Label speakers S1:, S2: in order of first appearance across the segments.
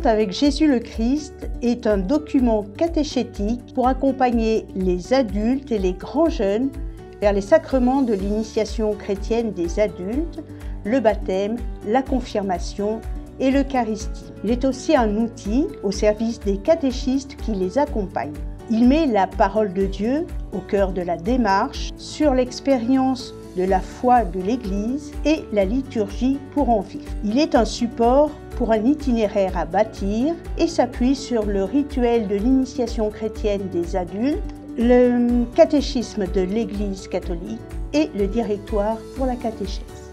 S1: Rencontre avec Jésus le Christ est un document catéchétique pour accompagner les adultes et les grands jeunes vers les sacrements de l'initiation chrétienne des adultes, le baptême, la confirmation et l'Eucharistie. Il est aussi un outil au service des catéchistes qui les accompagnent. Il met la parole de Dieu au cœur de la démarche sur l'expérience de la foi de l'Église et la liturgie pour en vivre. Il est un support pour un itinéraire à bâtir et s'appuie sur le rituel de l'initiation chrétienne des adultes, le catéchisme de l'Église catholique et le directoire pour la catéchèse.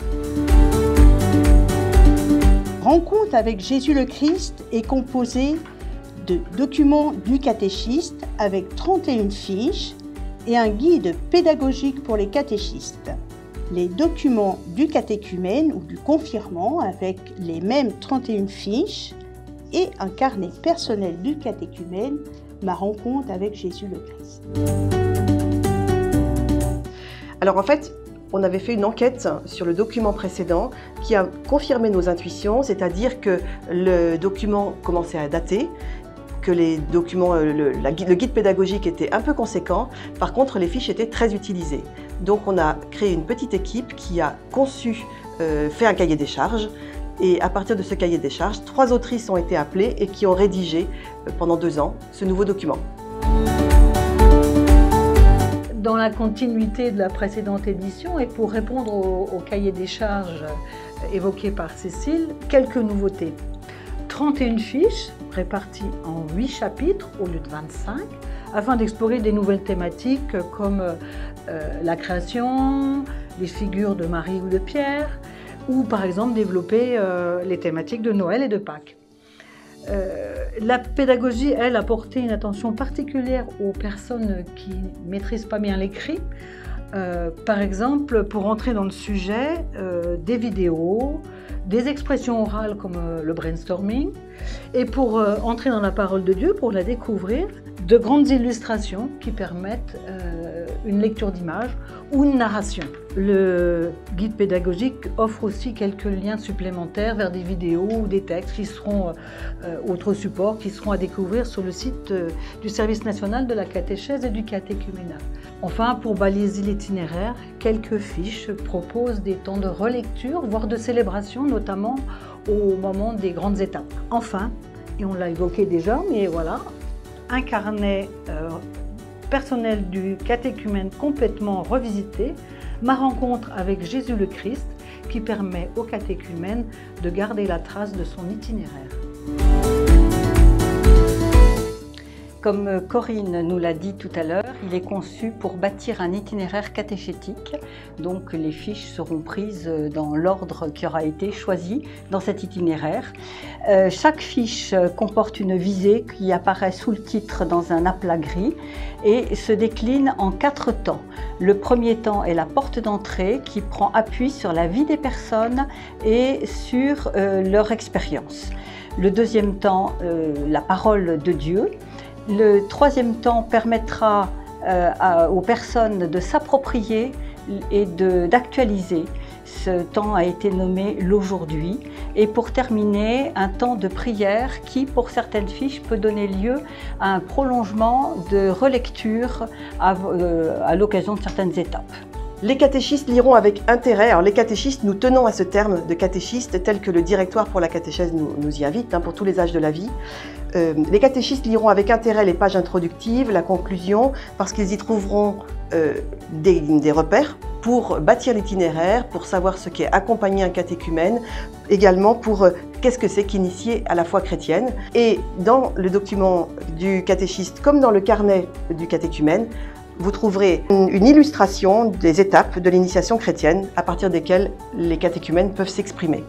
S1: Rencontre avec Jésus le Christ est composé de documents du catéchiste avec 31 fiches et un guide pédagogique pour les catéchistes. Les documents du catéchumène ou du confirmant avec les mêmes 31 fiches et un carnet personnel du catéchumène, ma rencontre avec Jésus le Christ.
S2: Alors en fait, on avait fait une enquête sur le document précédent qui a confirmé nos intuitions, c'est-à-dire que le document commençait à dater, que les documents, le guide pédagogique était un peu conséquent. Par contre, les fiches étaient très utilisées. Donc on a créé une petite équipe qui a conçu, fait un cahier des charges. Et à partir de ce cahier des charges, 3 autrices ont été appelées et qui ont rédigé pendant 2 ans ce nouveau document.
S3: Dans la continuité de la précédente édition et pour répondre au cahier des charges évoqué par Cécile, quelques nouveautés. 31 fiches réparties en 8 chapitres au lieu de 25, afin d'explorer des nouvelles thématiques comme la création, les figures de Marie ou de Pierre, ou par exemple développer les thématiques de Noël et de Pâques. La pédagogie, elle, a porté une attention particulière aux personnes qui ne maîtrisent pas bien l'écrit. Par exemple, pour entrer dans le sujet, des vidéos, des expressions orales comme le brainstorming, et pour entrer dans la parole de Dieu, pour la découvrir, de grandes illustrations qui permettent une lecture d'images ou une narration. Le guide pédagogique offre aussi quelques liens supplémentaires vers des vidéos ou des textes qui seront autres supports qui seront à découvrir sur le site du Service national de la catéchèse et du catéchuménat. Enfin, pour baliser l'itinéraire, quelques fiches proposent des temps de relecture, voire de célébration, notamment au moment des grandes étapes. Enfin, et on l'a évoqué déjà, mais voilà, un carnet personnel du catéchumène complètement revisité, ma rencontre avec Jésus le Christ, qui permet au catéchumène de garder la trace de son itinéraire.
S4: Comme Corinne nous l'a dit tout à l'heure, il est conçu pour bâtir un itinéraire catéchétique. Donc les fiches seront prises dans l'ordre qui aura été choisi dans cet itinéraire. Chaque fiche comporte une visée qui apparaît sous le titre dans un aplat gris et se décline en 4 temps. Le premier temps est la porte d'entrée qui prend appui sur la vie des personnes et sur leur expérience. Le deuxième temps, la parole de Dieu. Le troisième temps permettra aux personnes de s'approprier et d'actualiser. Ce temps a été nommé l'aujourd'hui. Et pour terminer, un temps de prière qui, pour certaines fiches, peut donner lieu à un prolongement de relecture à l'occasion de certaines étapes.
S2: Les catéchistes liront avec intérêt. Alors les catéchistes, nous tenons à ce terme de catéchiste tel que le directoire pour la catéchèse nous y invite, pour tous les âges de la vie. Les catéchistes liront avec intérêt les pages introductives, la conclusion, parce qu'ils y trouveront des repères pour bâtir l'itinéraire, pour savoir ce qu'est accompagner un catéchumène, également pour qu'est-ce que c'est qu'initier à la foi chrétienne. Et dans le document du catéchiste, comme dans le carnet du catéchumène, vous trouverez une illustration des étapes de l'initiation chrétienne à partir desquelles les catéchumènes peuvent s'exprimer.